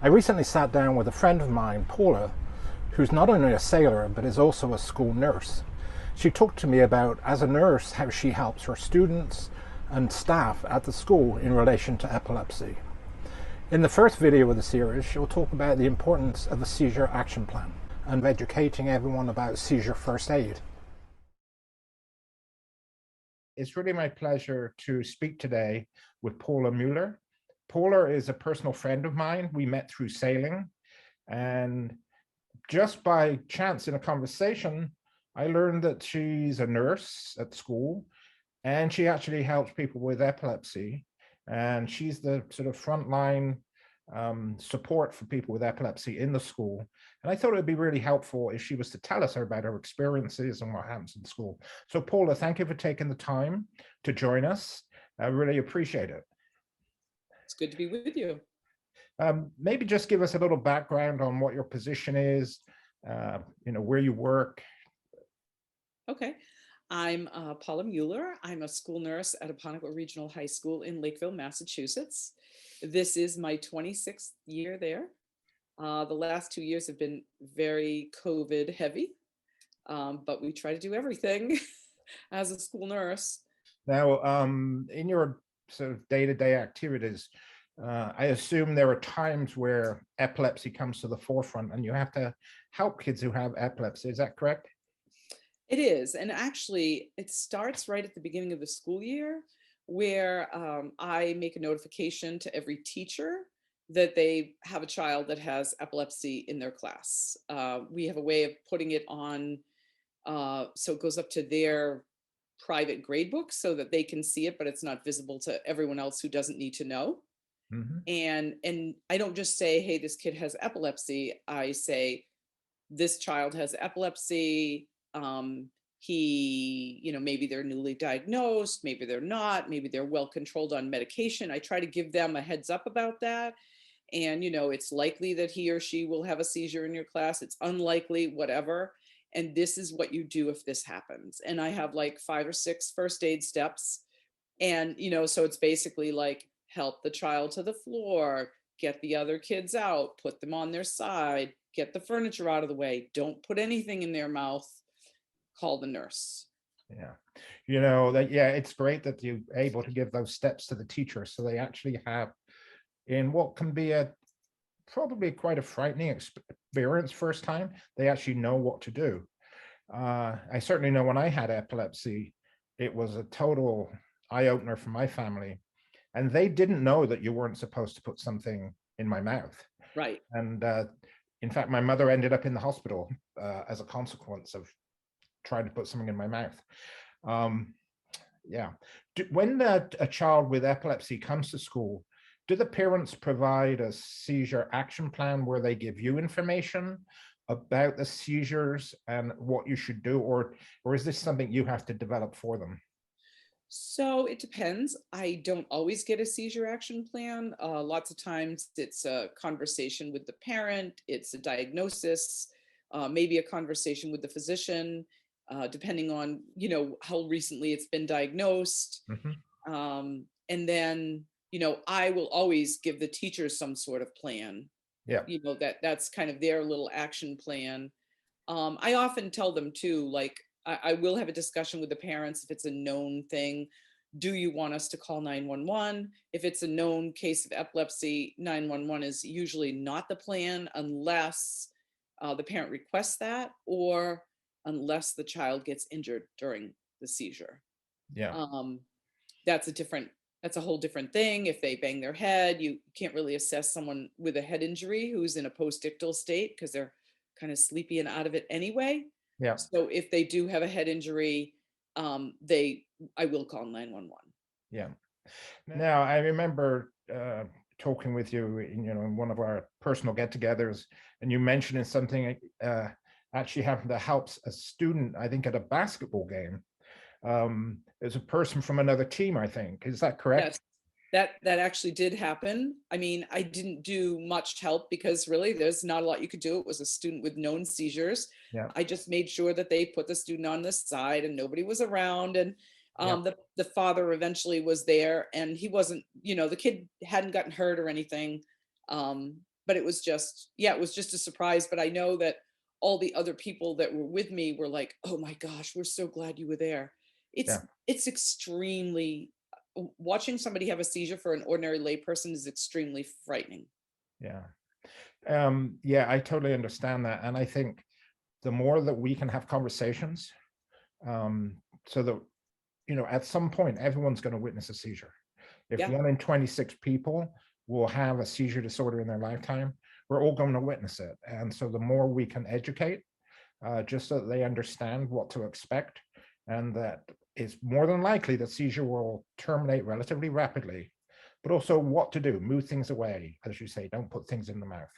I recently sat down with a friend of mine, Paula, who's not only a sailor but is also a school nurse. She talked to me about, as a nurse, how she helps her students and staff at the school in relation to epilepsy. In the first video of the series, she'll talk about the importance of a seizure action plan and educating everyone about seizure first aid. It's really my pleasure to speak today with Paula Mueller. Paula is a personal friend of mine. We met through sailing, and just by chance in a conversation, I learned that she's a nurse at school, and she actually helps people with epilepsy. And she's the sort of frontline support for people with epilepsy in the school. And I thought it would be really helpful if she was to tell us about her experiences and what happens in school. So Paula, thank you for taking the time to join us. I really appreciate it. It's good to be with you. Maybe just give us a little background on what your position is, where you work. Okay. I'm Paula Mueller. I'm a school nurse at Aponequid Regional High School in Lakeville, Massachusetts. This is my 26th year there. The last 2 years have been very COVID heavy, but we try to do everything as a school nurse. Now, in your sort of day-to-day activities, I assume there are times where epilepsy comes to the forefront and you have to help kids who have epilepsy. Is that correct? It is. And actually, it starts right at the beginning of the school year where I make a notification to every teacher that they have a child that has epilepsy in their class. We have a way of putting it on, so it goes up to their private grade book so that they can see it, but it's not visible to everyone else who doesn't need to know. Mm-hmm. And I don't just say, hey, this kid has epilepsy. I say, this child has epilepsy. Maybe they're newly diagnosed, maybe they're not, maybe they're well controlled on medication. I try to give them a heads up about that. And, it's likely that he or she will have a seizure in your class. It's unlikely, whatever. And this is what you do if this happens. And I have like 5 or 6 first aid steps. And, so it's basically like help the child to the floor, get the other kids out, put them on their side, get the furniture out of the way, don't put anything in their mouth, call the nurse. Yeah. It's great that you're able to give those steps to the teacher so they actually have, in what can be probably quite a frightening experience first time, they actually know what to do. I certainly know when I had epilepsy, it was a total eye-opener for my family. And they didn't know that you weren't supposed to put something in my mouth. Right. And in fact, my mother ended up in the hospital as a consequence of trying to put something in my mouth. When a child with epilepsy comes to school, do the parents provide a seizure action plan where they give you information about the seizures and what you should do, or is this something you have to develop for them? So it depends. I don't always get a seizure action plan. Lots of times it's a conversation with the parent, it's a diagnosis, maybe a conversation with the physician, depending on, how recently it's been diagnosed. Mm-hmm. And then, I will always give the teachers some sort of plan. Yeah. That's kind of their little action plan. I often tell them too, like, I will have a discussion with the parents if it's a known thing. Do you want us to call 911? If it's a known case of epilepsy, 911 is usually not the plan unless the parent requests that, or unless the child gets injured during the seizure. Yeah. That's a whole different thing. If they bang their head, you can't really assess someone with a head injury who's in a postictal state because they're kind of sleepy and out of it anyway. Yeah. So if they do have a head injury, I will call 911. Yeah. Now, I remember talking with you, in one of our personal get-togethers, and you mentioning something actually happened that helps a student, I think, at a basketball game. There's a person from another team, I think. Is that correct? Yes. That actually did happen. I mean, I didn't do much help because really there's not a lot you could do. It was a student with known seizures. Yeah. I just made sure that they put the student on the side and nobody was around. And the father eventually was there, and he wasn't, the kid hadn't gotten hurt or anything. but it was just, yeah, it was just a surprise. But I know that all the other people that were with me were like, "Oh my gosh, we're so glad you were there." Yeah, It's extremely watching somebody have a seizure for an ordinary layperson is extremely frightening. yeah. Yeah, I totally understand that. And I think the more that we can have conversations, so that, at some point, everyone's going to witness a seizure. If Yeah. 1 in 26 people will have a seizure disorder in their lifetime, we're all going to witness it. And so the more we can educate, just so that they understand what to expect, and that it's more than likely that seizure will terminate relatively rapidly, but also what to do, move things away, as you say, don't put things in the mouth.